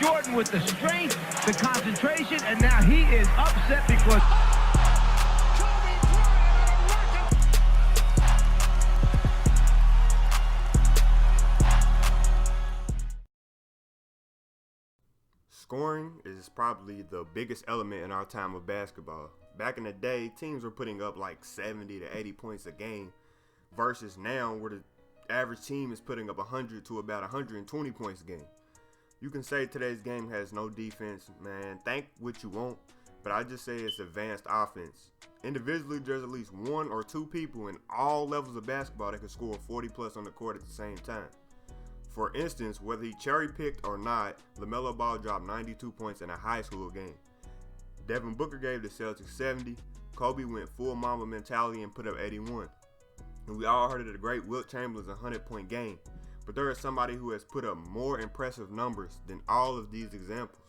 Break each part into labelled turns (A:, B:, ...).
A: Jordan with the strength, the concentration, and now he is upset because
B: scoring is probably the biggest element in our time of basketball. Back in the day, teams were putting up like 70 to 80 points a game versus now where the average team is putting up 100 to about 120 points a game. You can say today's game has no defense, man. Think what you want, but I just say it's advanced offense. Individually, there's at least one or two people in all levels of basketball that can score 40 plus on the court at the same time. For instance, whether he cherry-picked or not, LaMelo Ball dropped 92 points in a high school game. Devin Booker gave the Celtics 70. Kobe went full Mamba mentality and put up 81. And we all heard of the great Wilt Chamberlain's 100-point game. But there is somebody who has put up more impressive numbers than all of these examples.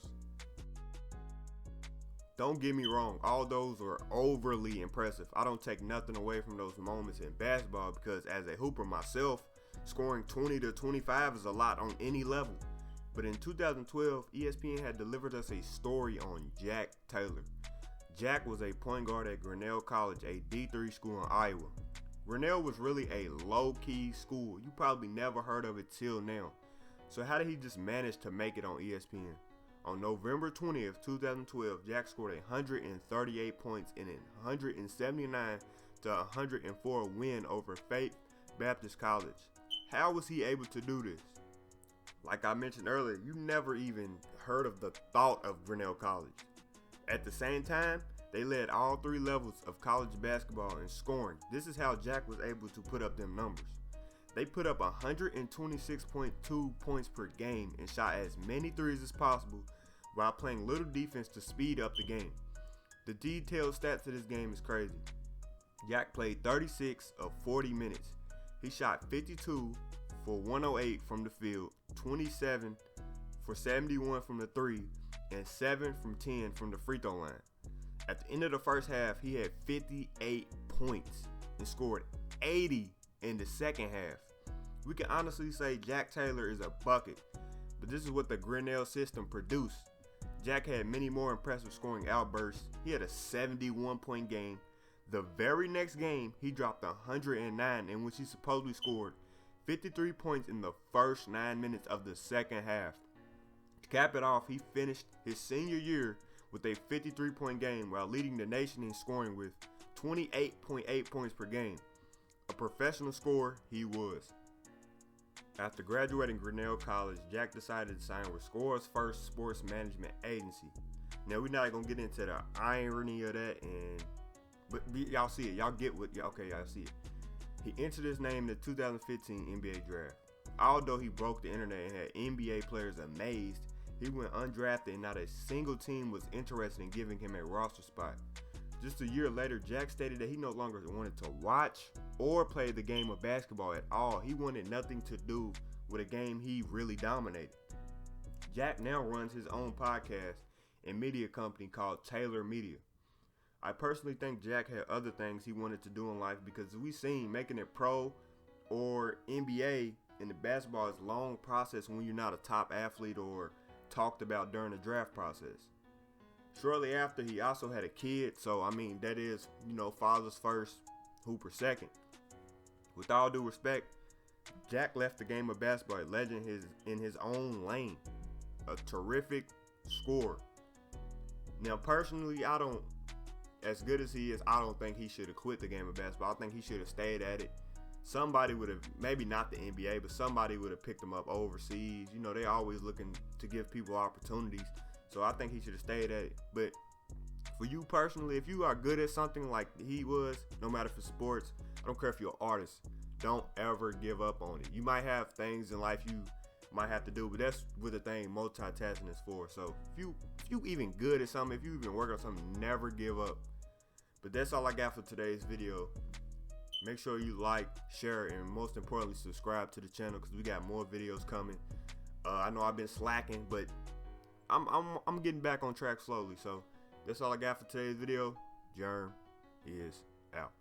B: Don't get me wrong, all those were overly impressive. I don't take nothing away from those moments in basketball because as a hooper myself, scoring 20 to 25 is a lot on any level. But in 2012, ESPN had delivered us a story on Jack Taylor. Jack was a point guard at Grinnell College, a D3 school in Iowa. Grinnell was really a low-key school. You probably never heard of it till now. So how did he just manage to make it on ESPN? On November 20th, 2012, Jack scored 138 points in a 179 to 104 win over Faith Baptist College. How was he able to do this? Like I mentioned earlier, you never even heard of the thought of Grinnell College. At the same time, they led all three levels of college basketball in scoring. This is how Jack was able to put up them numbers. They put up 126.2 points per game and shot as many threes as possible while playing little defense to speed up the game. The detailed stats of this game is crazy. Jack played 36 of 40 minutes. He shot 52 for 108 from the field, 27 for 71 from the three, and 7 from 10 from the free throw line. At the end of the first half, he had 58 points and scored 80 in the second half. We can honestly say Jack Taylor is a bucket, but this is what the Grinnell system produced. Jack had many more impressive scoring outbursts. He had a 71-point game. The very next game, he dropped 109 in which he supposedly scored 53 points in the first 9 minutes of the second half. To cap it off, he finished his senior year with a 53-point game while leading the nation in scoring with 28.8 points per game. A professional scorer he was. After graduating Grinnell College, Jack decided to sign with Score's First Sports Management Agency. Now, we're not going to get into the irony of that, but y'all see it. Y'all get what, okay, y'all see it. He entered his name in the 2015 NBA draft. Although he broke the internet and had NBA players amazed, he went undrafted and not a single team was interested in giving him a roster spot. Just a year later, Jack stated that he no longer wanted to watch or play the game of basketball at all. He wanted nothing to do with a game he really dominated. Jack now runs his own podcast and media company called Taylor Media. I personally think Jack had other things he wanted to do in life because we seen making it pro or NBA in the basketball is a long process when you're not a top athlete or talked about during the draft process. Shortly after, he also had a kid, so I mean that is, father's first, hooper second. With all due respect, Jack left the game of basketball a legend in his own lane, a terrific scorer. Now personally, as good as he is, I don't think he should have quit the game of basketball. I think he should have stayed at it. Somebody would have, maybe not the NBA, but somebody would have picked him up overseas. They're always looking to give people opportunities. So I think he should have stayed at it. But for you personally, if you are good at something like he was, no matter if it's sports, I don't care if you're an artist, don't ever give up on it. You might have things in life you might have to do, but that's what the thing multitasking is for. So if you even good at something, if you even work on something, never give up. But that's all I got for today's video. Make sure you like, share, and most importantly, subscribe to the channel because we got more videos coming. I know I've been slacking, but I'm getting back on track slowly. So that's all I got for today's video. Jerm is out.